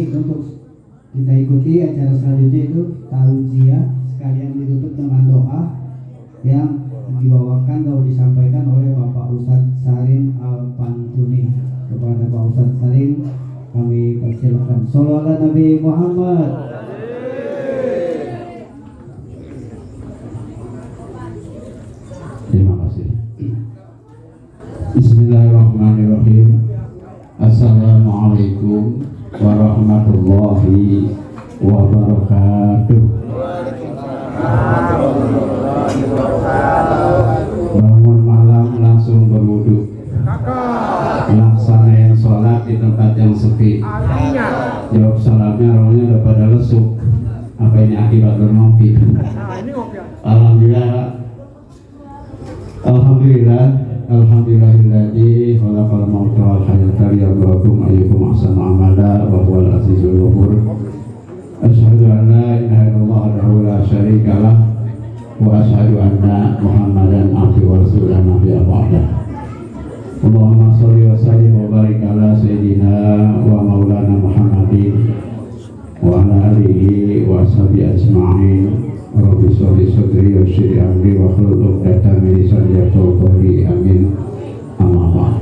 Untuk kita ikuti acara selanjutnya itu tauziah, sekalian ditutup dengan doa yang dibawakan atau disampaikan oleh Bapak Ustadz Sarin Al-Pantuni. Kepada Bapak Ustadz Sarin kami persilakan. Shallallahu ala Nabi Muhammad. Terima kasih. Bismillahirrahmanirrahim. Assalamualaikum warahmatullahi wabarakatuh. Bangun malam langsung berwudu, laksanain sholat di tempat yang sepi. Jawab salamnya rohnya udah pada lesuk. Apa ini akibat bernopi? Alhamdulillahilladzi khalaqal mauta wal hayata liyabluwakum ayyukum ahsanu amala wa huwal azizul ghafur. Asyhadu an la ilaha illallah wahdahu la syarika lah wa asyhadu anna Muhammadan abduhu wa rasuluhu la nabiyya ba'dah. Allahumma shalli wa sallim wa barik ala sayyidina wa maulana Muhammadin wa ala alihi wa sahbihi ajma'in. Rabbi sholli sadri wa yassir amri wa hlul 'uqdatam min lisani yafqahu qawli. Amin. Amma ba'd.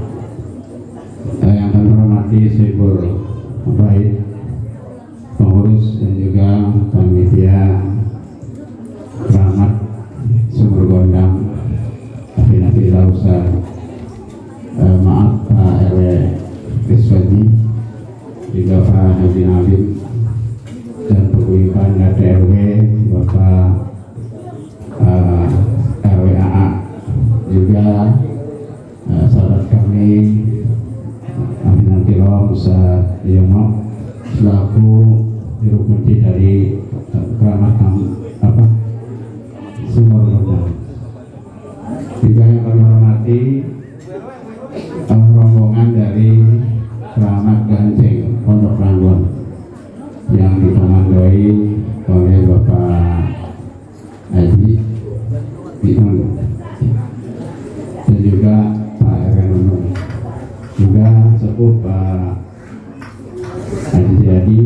Yang kami hormati Syekh Baik, pengurus dan juga panitia Rahmat Sumur Gondang, Nabi Lausa, maaf Pak RW Rizwadi, juga Pak Haji Nabil dan peguyuban RW Bapak RWAA, juga sahabat kami Aminan Kirom Ustaz Yono selaku juru kunci dari keramat Sumur Gondang. Juga yang kami hormati rombongan dari Keramat Ganceng Pondok Ranggon yang dikomandoi oleh Bapak Haji Binun dan juga Pak RW Nunung, juga sepuh Pak Haji Jadi,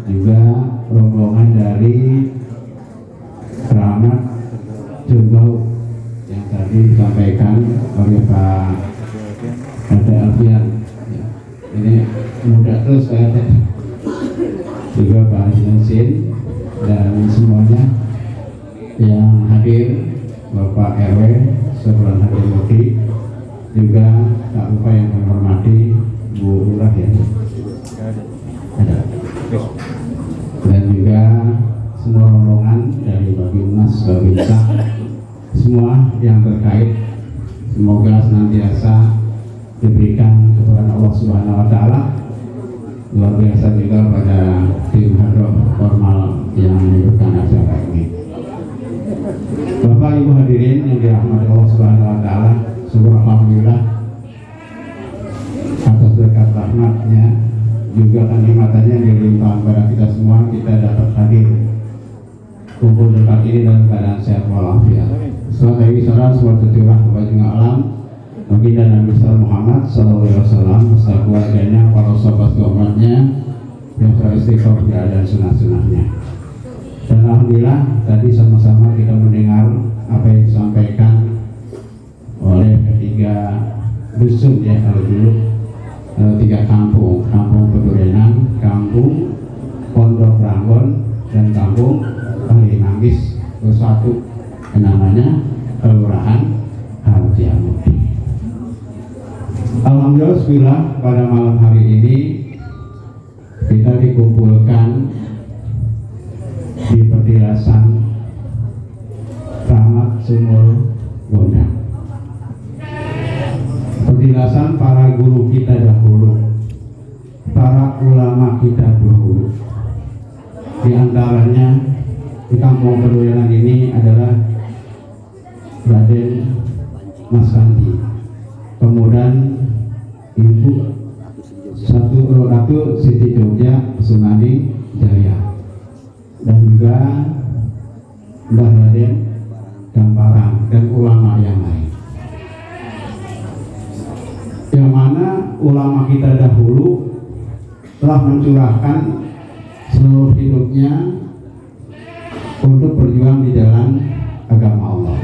juga rombongan dari Keramat Junggau yang tadi disampaikan oleh Pak Ade Alfian. Ini mudah terus Pak Ade, juga Pak Haji Nasin dan semuanya yang hadir, Bapak RW Sebulan Hadir Mukti, juga tak lupa yang kami hormati Bu Lurah ya, ada, dan juga semua rombongan dari Babinmas, Babinsa, semua yang terkait, semoga senantiasa diberikan kepada Allah Subhanahu Wa Taala. Luar biasa juga pada tim hadroh formal yang menyebutkan acara ini. Bapak Ibu hadirin yang dirahmati Allah Subhanahu Wa Taala, syukur alhamdulillah atas berkat rahmatnya juga kenikmatannya yang dilimpahkan kepada kita semua, kita dapat hadir kumpul dekat ini dalam keadaan sehat walafiat. Sallallahu alaihi wasallam, salawat tercurah kepada alam Nabi dan Nabi Muhammad Sallallahu Alaihi Wasallam, beserta keluarganya, para sahabat umatnya yang beristiqomah dan sunnah-sunnahnya. Dan alhamdulillah tadi sama-sama kita mendengar apa yang disampaikan oleh ketiga dusun ya, kalau dulu tiga kampung, Kampung Pedurenan, Kampung Pondok Ranggon, dan Kampung Kali Manggis, satu namanya Kelurahan Harjamukti. Alhamdulillah pada malam hari ini kita dikumpulkan di petilasan Rahmat Sumur Gondang. Petilasan para guru kita dahulu, para ulama kita dahulu. Di antaranya di Kampung Pedurenan ini adalah Raden Mas Kandi, kemudian Ibu Ratu Siti Jogja Sunani Jaya, dan juga Mbah Raden Gambaran dan ulama yang lain. Yang mana ulama kita dahulu telah mencurahkan seluruh hidupnya untuk berjuang di jalan agama Allah.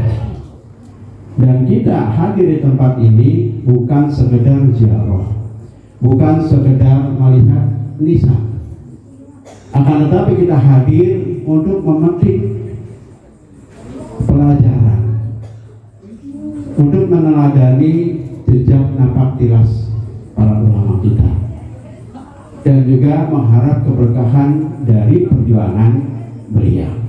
Dan kita hadir di tempat ini bukan sekedar ziarah, bukan sekedar melihat nisan, akan tetapi kita hadir untuk memetik pelajaran, untuk meneladani jejak napak tilas para ulama kita, dan juga mengharap keberkahan dari perjuangan beliau.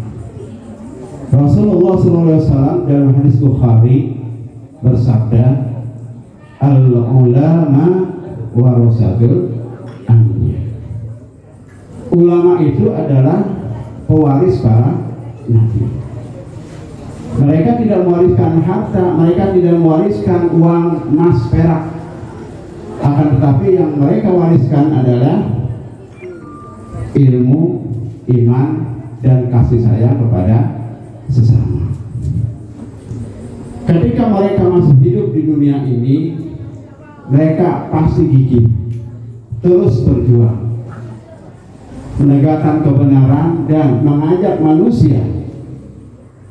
Rasulullah SAW dalam hadis Bukhari bersabda, al-ulama warasatul anbiya. Ulama itu adalah pewaris para nabi. Mereka tidak mewariskan harta, mereka tidak mewariskan uang, emas, perak. Akan tetapi yang mereka wariskan adalah ilmu, iman, dan kasih sayang kepada sesama. Ketika mereka masih hidup di dunia ini, mereka pasti gigih, terus berjuang, menegakkan kebenaran dan mengajak manusia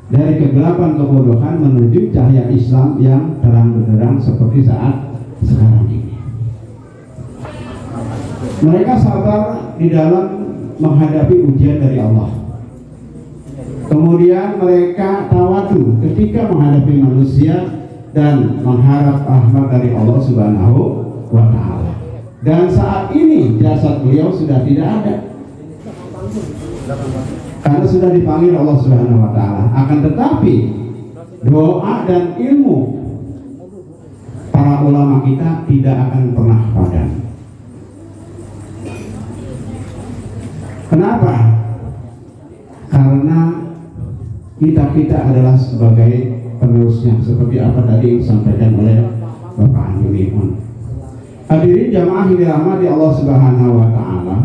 dari kegelapan kebodohan menuju cahaya Islam yang terang benderang seperti saat sekarang ini. Mereka sabar di dalam menghadapi ujian dari Allah. Kemudian mereka tawadu ketika menghadapi manusia dan mengharap rahmat dari Allah Subhanahu wa Ta'ala. Dan saat ini jasad beliau sudah tidak ada, karena sudah dipanggil Allah Subhanahu wa Ta'ala. Akan tetapi doa dan ilmu para ulama kita tidak akan pernah padam. Kenapa? Karena kita adalah sebagai penerusnya, seperti apa tadi disampaikan oleh Bapak Anjuniun. Hadirin jamaah yang dirahmati Allah Subhanahu wa Ta'ala.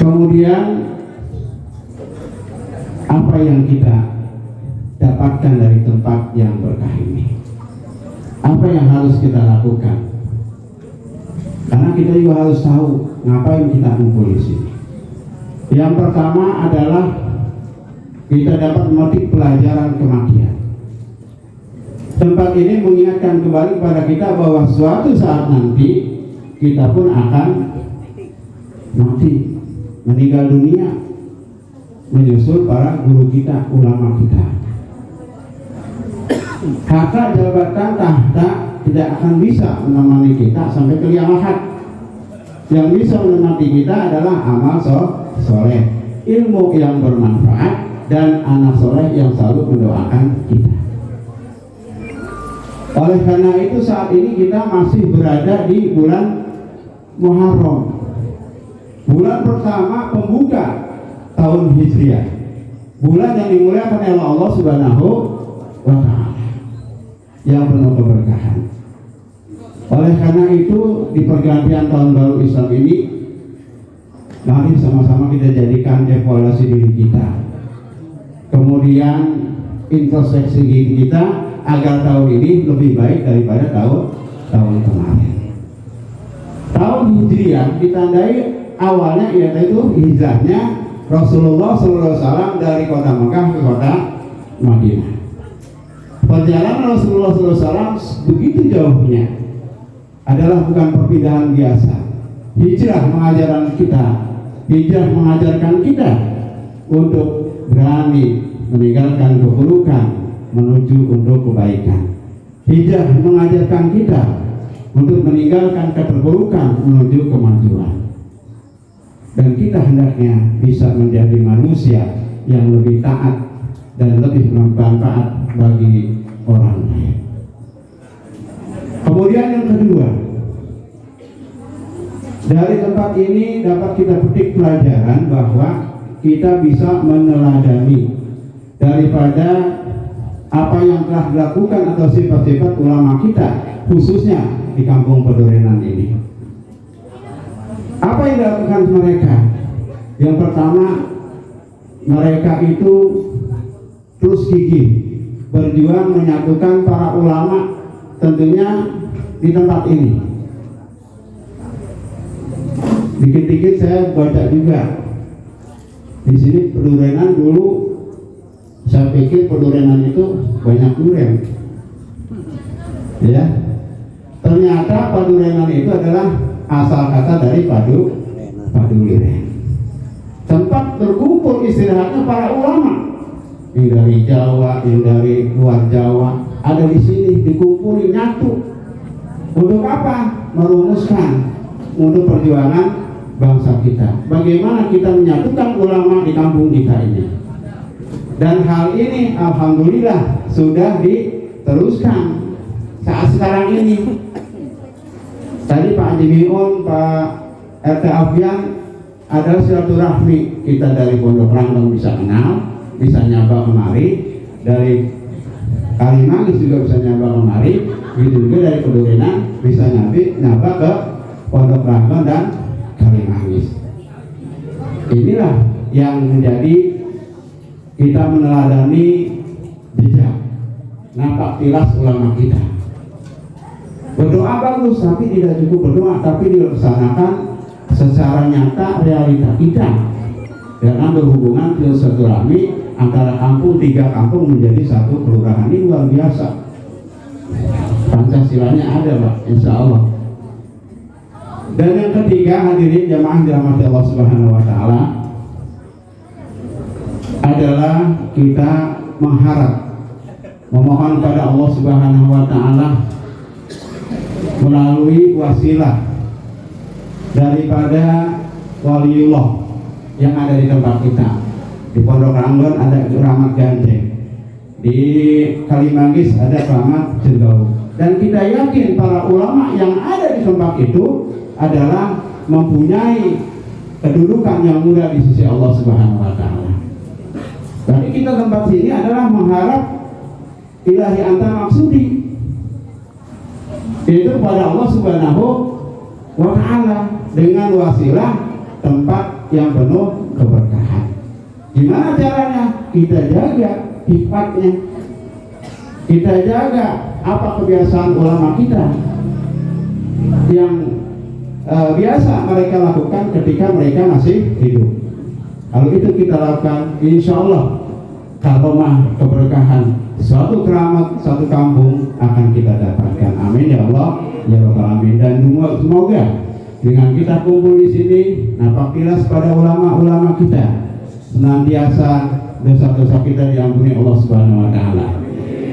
Kemudian apa yang kita dapatkan dari tempat yang berkah ini? Apa yang harus kita lakukan? Karena kita juga harus tahu ngapain kita kumpul di sini. Yang pertama adalah kita dapat memetik pelajaran kematian. Tempat ini mengingatkan kembali kepada kita bahwa suatu saat nanti kita pun akan mati, meninggal dunia, menyusul para guru kita, ulama kita. Harta, jabatan, tahta tidak akan bisa menemani kita sampai ke kiamat. Yang bisa menemani kita adalah amal soleh, ilmu yang bermanfaat, dan anak soleh yang selalu mendoakan kita. Oleh karena itu saat ini kita masih berada di bulan Muharram, bulan pertama pembuka tahun Hijriah, bulan yang dimuliakan oleh Allah Subhanahu wa Ta'ala, yang penuh keberkahan. Oleh karena itu di pergantian tahun baru Islam ini, mari sama-sama kita jadikan evaluasi diri kita, kemudian introspeksi diri kita agar tahun ini lebih baik daripada tahun kemarin. Tahun Hijriah ditandai awalnya yaitu hijrahnya Rasulullah SAW dari kota Mekah ke kota Madinah. Perjalanan Rasulullah SAW begitu jauhnya adalah bukan perpindahan biasa. Hijrah mengajarkan kita untuk berani meninggalkan keburukan menuju untuk kebaikan. Hijrah mengajarkan kita untuk meninggalkan keterpurukan menuju kemajuan. Dan kita hendaknya bisa menjadi manusia yang lebih taat dan lebih bermanfaat bagi orang lain. Kemudian yang kedua, dari tempat ini dapat kita petik pelajaran bahwa kita bisa meneladani daripada apa yang telah dilakukan atau sifat-sifat ulama kita, khususnya di kampung Pedorenan ini. Apa yang dilakukan mereka? Yang pertama, mereka itu terus gigih berjuang menyatukan para ulama, tentunya di tempat ini. Dikit-dikit saya baca juga di sini pedurenan. Dulu saya pikir pedurenan itu banyak duren, ya. Ternyata padurenan itu adalah asal kata dari paduliren, tempat berkumpul istirahatnya para ulama. Yang dari Jawa, yang dari luar Jawa ada di sini, dikumpuli nyatu. Untuk apa? Merumuskan untuk perjuangan bangsa kita. Bagaimana kita menyatukan ulama di kampung kita ini. Dan hal ini alhamdulillah sudah diteruskan saat sekarang ini. Tadi Pak Haji Miun, Pak RT Afian adalah silaturahmi kita dari Pondok Ranggon bisa kenal, bisa nyaba kemari, dari Kalimangis juga bisa nyaba kemari, gitu juga dari Pedurenan bisa nyaba ke Pondok Ranggon dan Kalimangis. Inilah yang menjadi kita meneladani jejak nampak tilas ulama kita. Berdoa bagus, tapi tidak cukup berdoa, tapi dilaksanakan secara nyata realita kita. Karena berhubungan ke silaturahmi antara kampung, 3 kampung menjadi 1 kelurahan. Ini luar biasa. Pancasilanya ada, Pak, insya Allah. Dan yang ketiga, hadirin jamaah dirahmati Allah Subhanahu wa Ta'ala, adalah kita mengharap, memohon pada Allah Subhanahu wa Ta'ala melalui wasilah daripada waliullah yang ada di tempat kita. Di Pondok Ranggon ada Keramat Ganjeng, di Kalimangis ada Keramat Jengau. Dan kita yakin para ulama yang ada di tempat itu adalah mempunyai kedudukan yang mulia di sisi Allah Subhanahu wa Ta'ala. Jadi kita tempat sini adalah mengharap ilahi anta maksudi, itu pada Allah Subhanahu wa Ta'ala dengan wasilah tempat yang penuh keberkahan. Gimana caranya? Kita jaga sifatnya, kita jaga apa kebiasaan ulama kita yang biasa mereka lakukan ketika mereka masih hidup. Kalau itu kita lakukan, insya Allah karomah keberkahan suatu keramat, satu kampung akan kita dapatkan. Amin ya Allah ya Rabbal Alamin. Dan semoga dengan kita kumpul di sini nampak jelas pada ulama-ulama kita, senantiasa dosa-dosa kita diampuni Allah Subhanahu wa Ta'ala.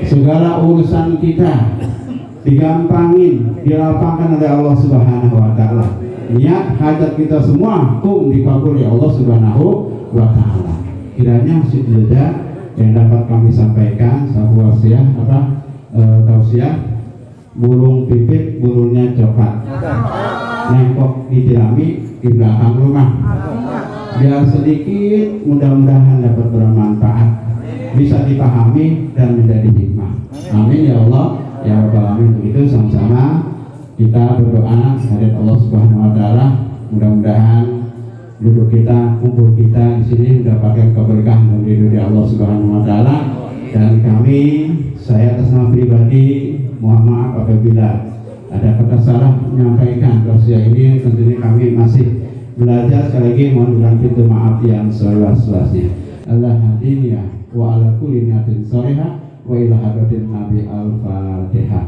Segala urusan kita digampangin, dilapangkan oleh Allah Subhanahu wa Ta'ala. Niat hajat kita semua dikabul oleh Allah Subhanahu wa Ta'ala. Kiranya saja yang dapat kami sampaikan, satu wasiat tausiah, burung pipit burungnya coklat, nengkok di jerami di belakang rumah, biar sedikit mudah-mudahan dapat bermanfaat, bisa dipahami dan menjadi hikmah. Amin ya Allah ya Rabbal Alamin. Itu sama-sama kita berdoa hadirat Allah Subhanahu wa Ta'ala, mudah-mudahan duduk kita, kumpul kita di sini mendapatkan keberkahan dari Allah Subhanahu wa Ta'ala. Dan kami, saya atas nama pribadi mohon maaf apabila ada kata salah menyampaikan tausiah ini. Tentunya kami masih belajar, sekali lagi mohon dengan pintu maaf yang seluas-luasnya. Allah hadiniya wa ala kulli niyatin shalihah wa ila hadratin Nabi al-Fatihah.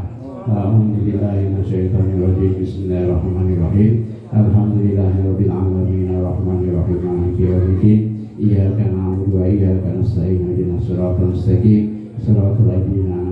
A'udzubillahi minasyaitonir rajim. Bismillahirrahmanirrahim. Alhamdulillahirabbil alamin arrahmanirrahim maliki yaumiddin. Iyyaka na'budu wa iyyaka nasta'in ihdinas siratal mustaqim siratal ladzina